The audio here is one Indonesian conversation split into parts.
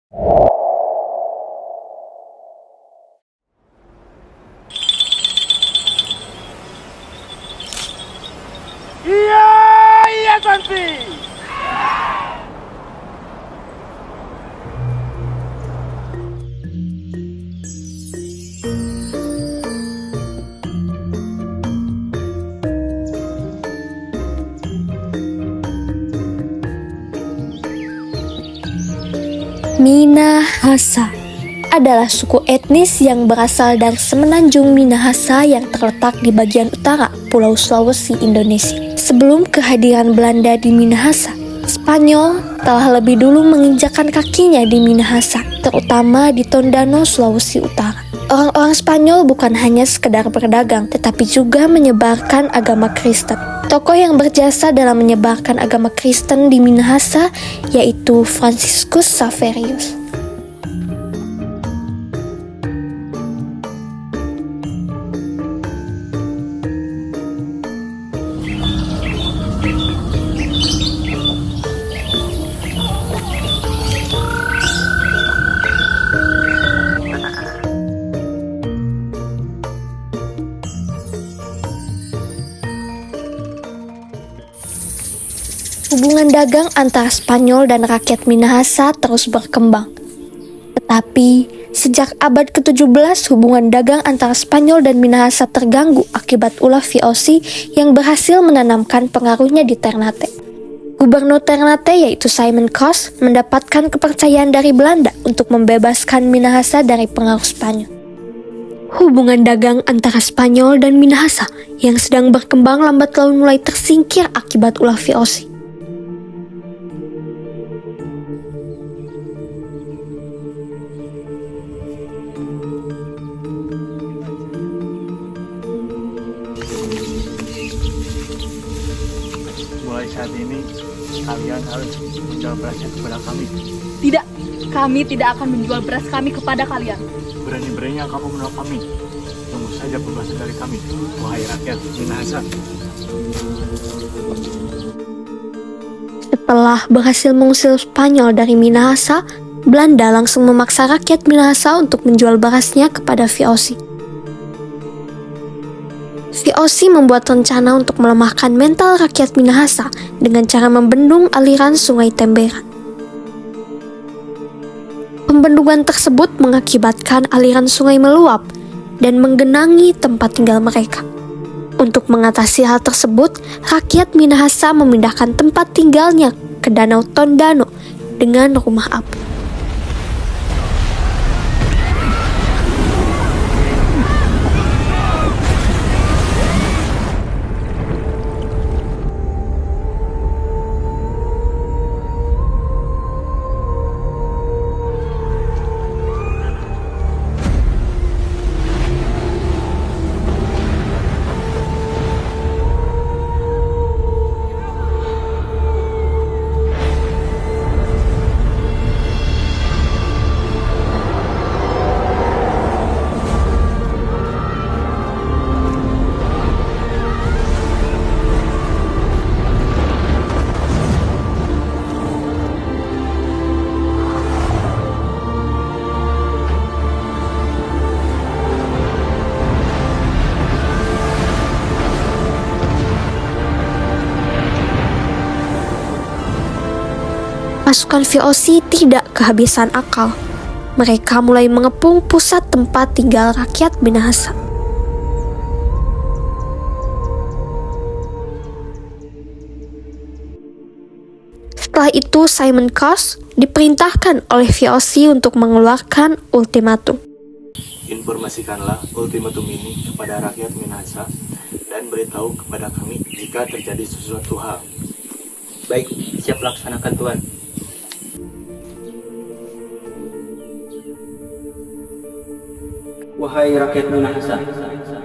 Iya, iya Tanti. Minahasa adalah suku etnis yang berasal dari semenanjung Minahasa yang terletak di bagian utara Pulau Sulawesi, Indonesia. Sebelum kehadiran Belanda di Minahasa, Spanyol telah lebih dulu menginjakkan kakinya di Minahasa, terutama di Tondano, Sulawesi Utara. Orang-orang Spanyol bukan hanya sekedar berdagang, tetapi juga menyebarkan agama Kristen. Tokoh yang berjasa dalam menyebarkan agama Kristen di Minahasa yaitu Franciscus Xaverius. Hubungan dagang antara Spanyol dan rakyat Minahasa terus berkembang. Tetapi, sejak abad ke-17 hubungan dagang antara Spanyol dan Minahasa terganggu akibat ulah VOC yang berhasil menanamkan pengaruhnya di Ternate. Gubernur Ternate yaitu Simon Kos mendapatkan kepercayaan dari Belanda untuk membebaskan Minahasa dari pengaruh Spanyol. Hubungan dagang antara Spanyol dan Minahasa yang sedang berkembang lambat laun mulai tersingkir akibat ulah VOC. Mulai saat ini, kalian harus menjual berasnya kepada kami. Tidak, kami tidak akan menjual beras kami kepada kalian. Berani-beraninya kamu menolak kami. Tunggu saja pembahasan dari kami, wahai rakyat Minahasa. Setelah berhasil mengusir Spanyol dari Minahasa, Belanda langsung memaksa rakyat Minahasa untuk menjual berasnya kepada VOC. VOC membuat rencana untuk melemahkan mental rakyat Minahasa dengan cara membendung aliran Sungai Temberan. Pembendungan tersebut mengakibatkan aliran sungai meluap dan menggenangi tempat tinggal mereka. Untuk mengatasi hal tersebut, rakyat Minahasa memindahkan tempat tinggalnya ke Danau Tondano dengan rumah apung. Pasukan VOC tidak kehabisan akal. Mereka mulai mengepung pusat tempat tinggal rakyat Minahasa. Setelah itu, Simon Kos diperintahkan oleh VOC untuk mengeluarkan ultimatum. Informasikanlah ultimatum ini kepada rakyat Minahasa dan beritahu kepada kami jika terjadi sesuatu hal. Baik, siap laksanakan Tuan. Wahai rakyat Minahasa,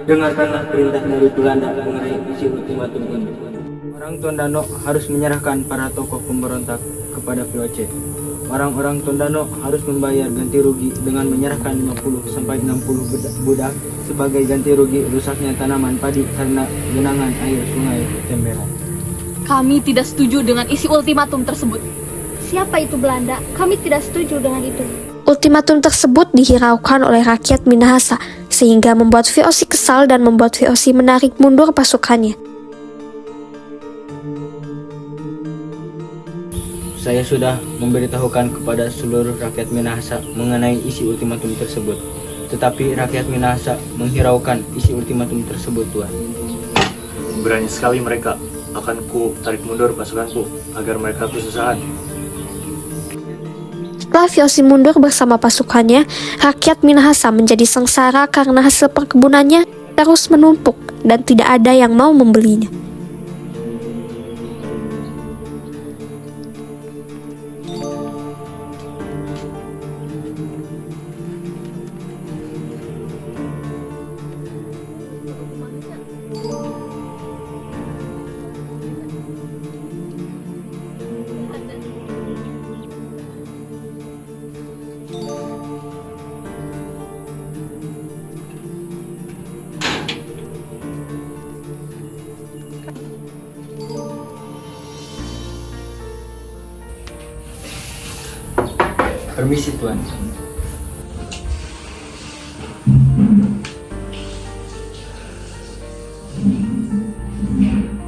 dengarkanlah perintah dari Belanda mengenai isi ultimatum ini. Orang Tondano harus menyerahkan para tokoh pemberontak kepada VOC. Orang-orang Tondano harus membayar ganti rugi dengan menyerahkan 50-60 budak sebagai ganti rugi rusaknya tanaman padi karena genangan air sungai Temberan. Kami tidak setuju dengan isi ultimatum tersebut. siapa itu Belanda? Kami tidak setuju dengan itu. Ultimatum tersebut dihiraukan oleh rakyat Minahasa, sehingga membuat VOC kesal dan membuat VOC menarik mundur pasukannya. Saya sudah memberitahukan kepada seluruh rakyat Minahasa mengenai isi ultimatum tersebut. Tetapi rakyat Minahasa menghiraukan isi ultimatum tersebut, Tuan. Berani sekali mereka. Akan ku tarik mundur pasukanku agar mereka kesusahan. Setelah VOC mundur bersama pasukannya, rakyat Minahasa menjadi sengsara karena hasil perkebunannya terus menumpuk dan tidak ada yang mau membelinya. Permisi, Tuan.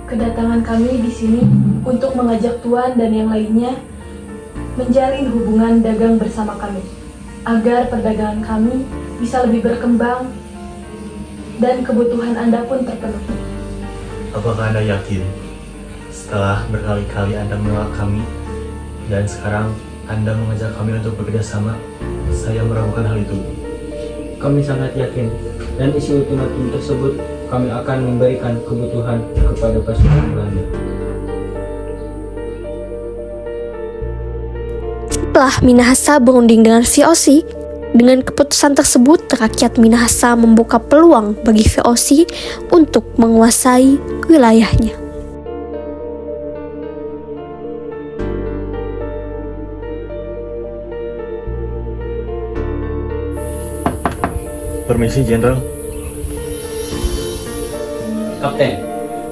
Kedatangan kami di sini untuk mengajak Tuan dan yang lainnya menjalin hubungan dagang bersama kami, agar perdagangan kami bisa lebih berkembang dan kebutuhan Anda pun terpenuhi. Apakah Anda yakin setelah berkali-kali Anda menolak kami dan sekarang Anda mengajak kami untuk bekerja sama? Saya meragukan hal itu. Kami sangat yakin, dan isi ultimatum tersebut kami akan memberikan kebutuhan kepada pasukan Belanda. Setelah Minahasa berunding dengan VOC, dengan keputusan tersebut rakyat Minahasa membuka peluang bagi VOC untuk menguasai wilayahnya. Permisi, Jenderal. Kapten,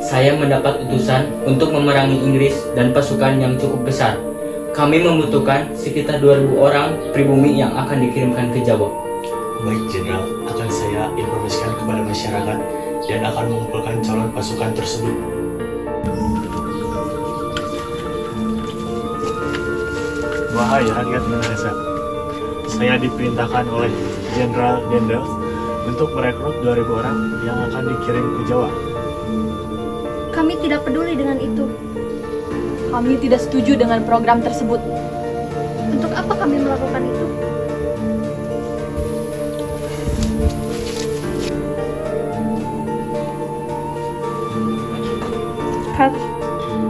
saya mendapat utusan untuk memerangi Inggris dan pasukan yang cukup besar. Kami membutuhkan sekitar 2.000 orang pribumi yang akan dikirimkan ke Jawa. Baik, Jenderal. Akan saya informasikan kepada masyarakat dan akan mengumpulkan calon pasukan tersebut. Wahai rakyat Minahasa, saya diperintahkan oleh Jenderal Dendels untuk merekrut 2.000 orang yang akan dikirim ke Jawa. Kami tidak peduli dengan itu. Kami tidak setuju dengan program tersebut. Untuk apa kami melakukan itu?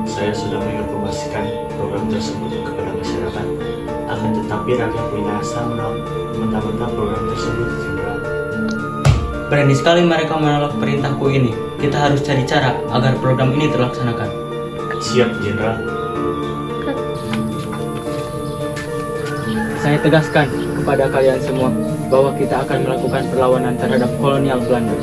Saya sudah menginformasikan program tersebut kepada masyarakat. Akan tetapi rakyat Minahasa menolak mentah-mentah program tersebut, Jenderal. Berani sekali mereka menolak perintahku ini. Kita harus cari cara agar program ini terlaksanakan. Siap, Jenderal. Saya tegaskan kepada kalian semua bahwa kita akan melakukan perlawanan terhadap kolonial Belanda.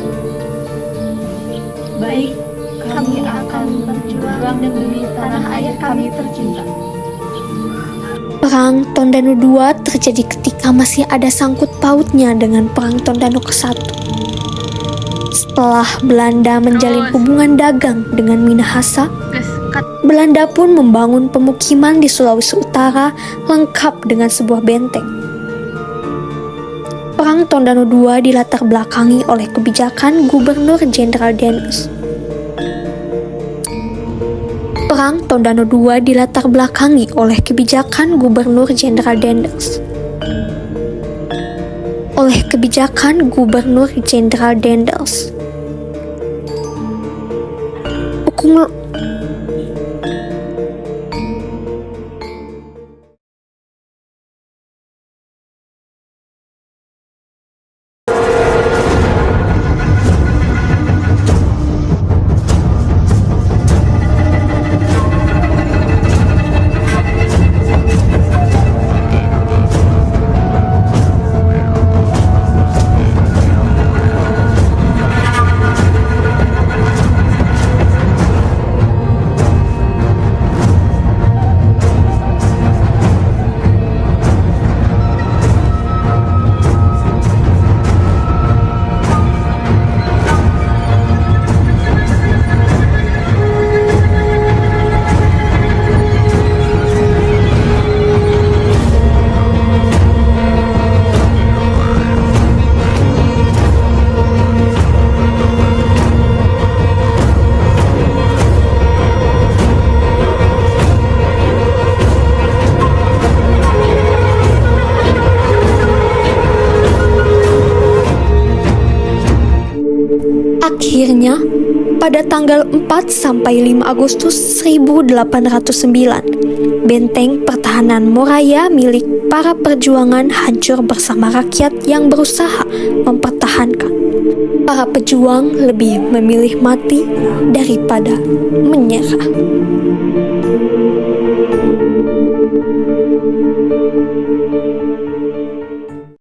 Baik, Kami akan berjuang demi tanah air kami tercinta. Perang Tondano II terjadi ketika masih ada sangkut pautnya dengan Perang Tondano ke-1. Setelah Belanda menjalin hubungan dagang dengan Minahasa, Belanda pun membangun pemukiman di Sulawesi Utara lengkap dengan sebuah benteng. Perang Tondano II dilatar belakangi oleh kebijakan Gubernur Jenderal Dendels. Perang Tondano II dilatar belakangi oleh kebijakan Gubernur Jenderal Dendels. Oleh kebijakan Gubernur Jenderal Dendels. Akhirnya, pada tanggal 4 sampai 5 Agustus 1809, benteng pertahanan Moraya milik para perjuangan hancur bersama rakyat yang berusaha mempertahankan. Para pejuang lebih memilih mati daripada menyerah.